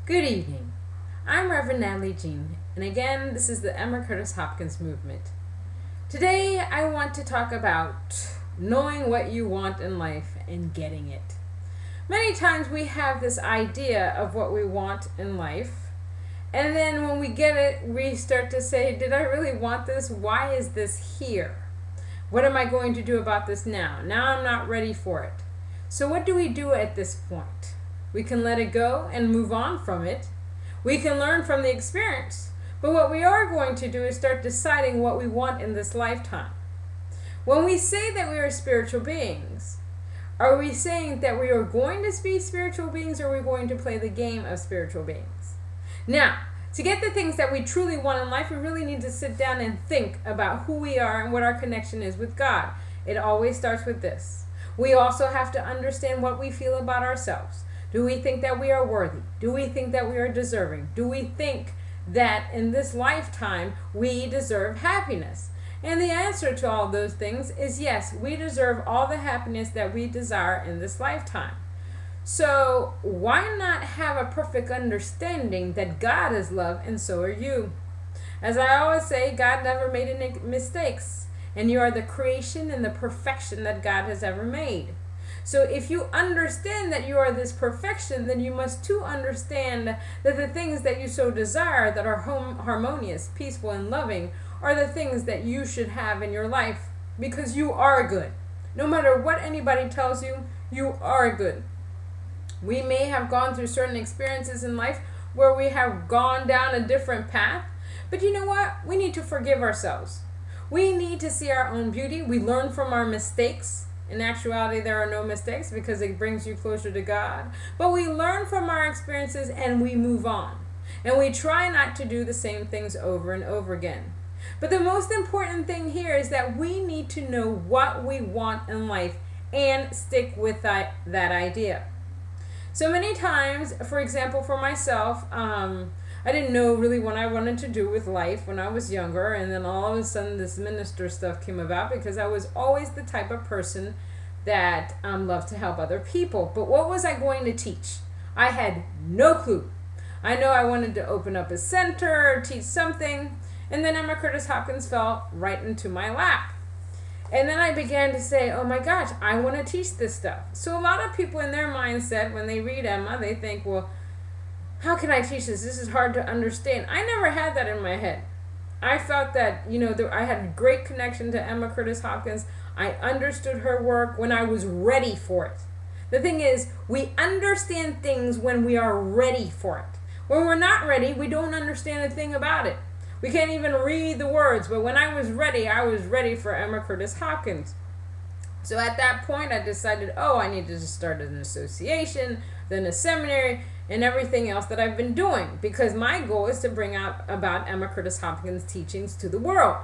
Good evening. I'm Reverend Natalie Jean, and again, this is the Emma Curtis Hopkins movement. Today, I want to talk about knowing what you want in life and getting it. Many times we have this idea of what we want in life, and then when we get it, we start to say, did I really want this? Why is this here? What am I going to do about this now? Now I'm not ready for it. So what do we do at this point? We can let it go and move on from it. We can learn from the experience. But what we are going to do is start deciding what we want in this lifetime. When we say that we are spiritual beings, are we saying that we are going to be spiritual beings, or are we going to play the game of spiritual beings? Now, to get the things that we truly want in life, we really need to sit down and think about who we are and what our connection is with God. It always starts with this. We also have to understand what we feel about ourselves. Do we think that we are worthy? Do we think that we are deserving? Do we think that in this lifetime we deserve happiness? And the answer to all those things is yes, we deserve all the happiness that we desire in this lifetime. So why not have a perfect understanding that God is love and so are you? As I always say, God never made any mistakes, and you are the creation and the perfection that God has ever made. So if you understand that you are this perfection, then you must too understand that the things that you so desire that are harmonious, peaceful, and loving are the things that you should have in your life, because you are good. No matter what anybody tells you, you are good. We may have gone through certain experiences in life where we have gone down a different path, but you know what? We need to forgive ourselves. We need to see our own beauty. We learn from our mistakes. In actuality, there are no mistakes because it brings you closer to God. But we learn from our experiences and we move on. And we try not to do the same things over and over again. But the most important thing here is that we need to know what we want in life and stick with that idea. So many times, for example, for myself, I didn't know really what I wanted to do with life when I was younger, and then all of a sudden this minister stuff came about because I was always the type of person that loved to help other people. But what was I going to teach? I had no clue. I know I wanted to open up a center, teach something, and then Emma Curtis Hopkins fell right into my lap. And then I began to say, oh my gosh, I want to teach this stuff. So a lot of people in their mindset, when they read Emma, they think, well, how can I teach this? This is hard to understand. I never had that in my head. I felt that, I had a great connection to Emma Curtis Hopkins. I understood her work when I was ready for it. The thing is, we understand things when we are ready for it. When we're not ready, we don't understand a thing about it. We can't even read the words. But when I was ready for Emma Curtis Hopkins. So at that point, I decided, I need to just start an association, then a seminary, and everything else that I've been doing, because my goal is to bring out about Emma Curtis Hopkins' teachings to the world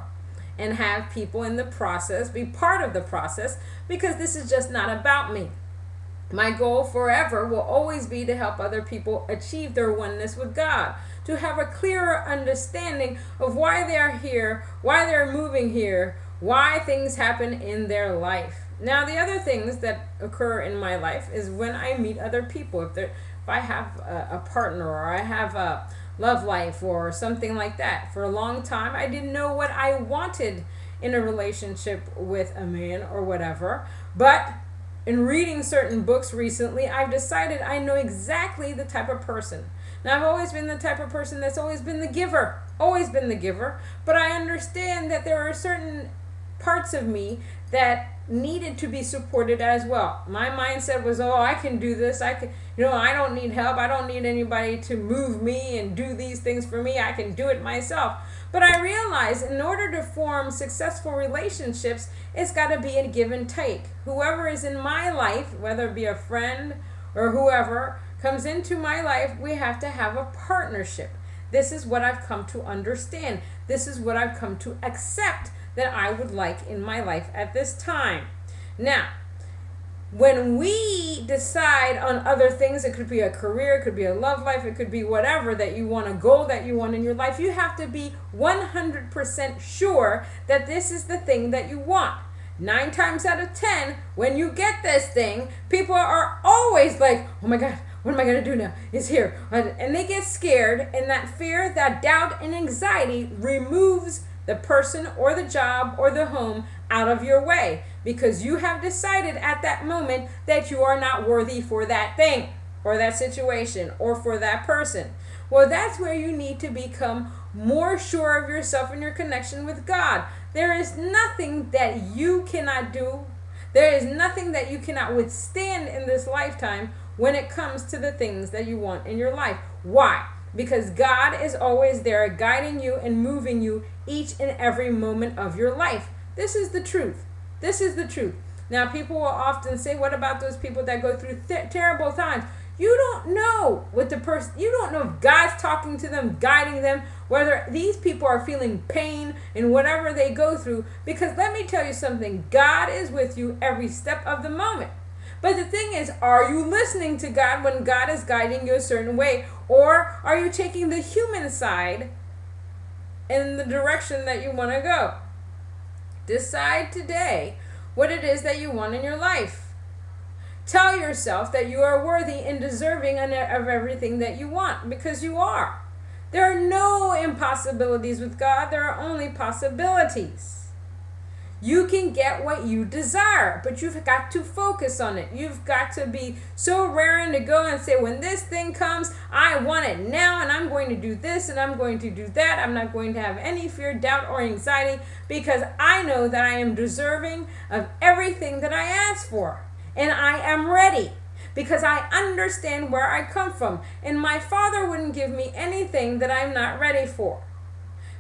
and have people in the process be part of the process, because this is just not about me. My goal forever will always be to help other people achieve their oneness with God, to have a clearer understanding of why they are here, why they're moving here, why things happen in their life. Now, the other things that occur in my life is when I meet other people. If I have a partner, or I have a love life or something like that. For a long time, I didn't know what I wanted in a relationship with a man or whatever. But in reading certain books recently, I've decided I know exactly the type of person. Now, I've always been the type of person that's always been the giver. Always been the giver. But I understand that there are certain parts of me that needed to be supported as well. My mindset was, I can do this. I don't need help. I don't need anybody to move me and do these things for me. I can do it myself. But I realized in order to form successful relationships, it's got to be a give and take. Whoever is in my life, whether it be a friend or whoever comes into my life, we have to have a partnership. This is what I've come to understand. This is what I've come to accept that I would like in my life at this time. Now, when we decide on other things, it could be a career, it could be a love life, it could be whatever that you want, a goal that you want in your life, you have to be 100% sure that this is the thing that you want. 9 times out of 10, when you get this thing, people are always like, oh my God, What am I going to do now? It's here. And they get scared, and that fear, that doubt, and anxiety removes the person or the job or the home out of your way, because you have decided at that moment that you are not worthy for that thing or that situation or for that person. Well, that's where you need to become more sure of yourself and your connection with God. There is nothing that you cannot do. There is nothing that you cannot withstand in this lifetime when it comes to the things that you want in your life. Why? Because God is always there guiding you and moving you each and every moment of your life. This is the truth. This is the truth. Now, people will often say, what about those people that go through terrible times? You don't know what the person, you don't know if God's talking to them, guiding them, whether these people are feeling pain in whatever they go through. Because let me tell you something, God is with you every step of the moment. But the thing is, are you listening to God when God is guiding you a certain way? Or are you taking the human side in the direction that you want to go? Decide today what it is that you want in your life. Tell yourself that you are worthy and deserving of everything that you want, because you are. There are no impossibilities with God. There are only possibilities. You can get what you desire, but you've got to focus on it. You've got to be so raring to go and say, when this thing comes, I want it now, and I'm going to do this, and I'm going to do that. I'm not going to have any fear, doubt, or anxiety, because I know that I am deserving of everything that I ask for. And I am ready, because I understand where I come from. And my Father wouldn't give me anything that I'm not ready for.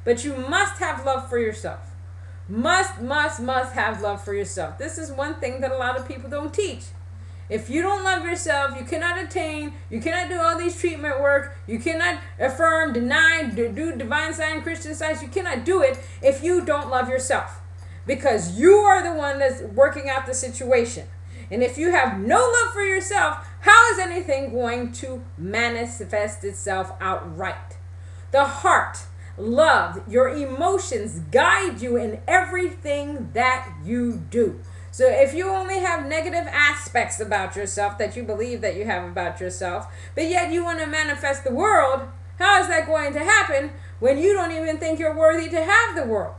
But you must have love for yourself. Must have love for yourself. This is one thing that a lot of people don't teach. If you don't love yourself, you cannot attain, you cannot do all these treatment work, you cannot affirm, deny, do divine sign, Christian science. You cannot do it if you don't love yourself, because you are the one that's working out the situation. And if you have no love for yourself, how is anything going to manifest itself outright? The heart, love, your emotions guide you in everything that you do. So if you only have negative aspects about yourself that you believe that you have about yourself, but yet you want to manifest the world, how is that going to happen when you don't even think you're worthy to have the world?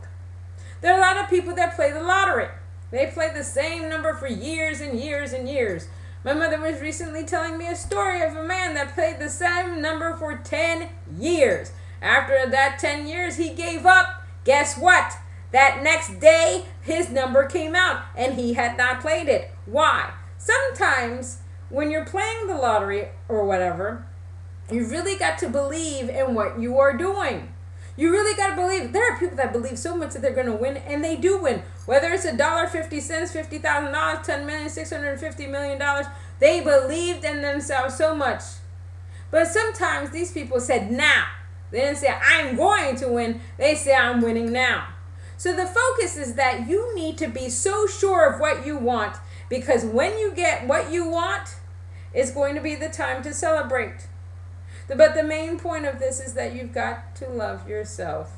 There are a lot of people that play the lottery. They play the same number for years and years and years. My mother was recently telling me a story of a man that played the same number for 10 years. After that 10 years, he gave up. Guess what? That next day, his number came out, and he had not played it. Why? Sometimes, when you're playing the lottery or whatever, you really got to believe in what you are doing. You really got to believe. There are people that believe so much that they're going to win, and they do win. Whether it's $1.50, $50,000, $10 million, $650 million, they believed in themselves so much. But sometimes these people said, now. They didn't say, I'm going to win. They say, I'm winning now. So the focus is that you need to be so sure of what you want, because when you get what you want, it's going to be the time to celebrate. But the main point of this is that you've got to love yourself.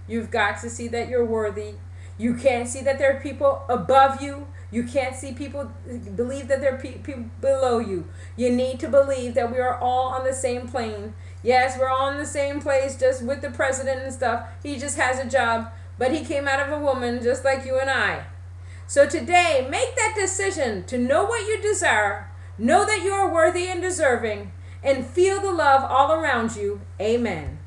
You've got to see that you're worthy. You can't see that there are people above you. You can't see people, believe that there are people below you. You need to believe that we are all on the same plane. Yes, we're all in the same place, just with the president and stuff. He just has a job, but he came out of a woman just like you and I. So today, make that decision to know what you desire, know that you are worthy and deserving, and feel the love all around you. Amen.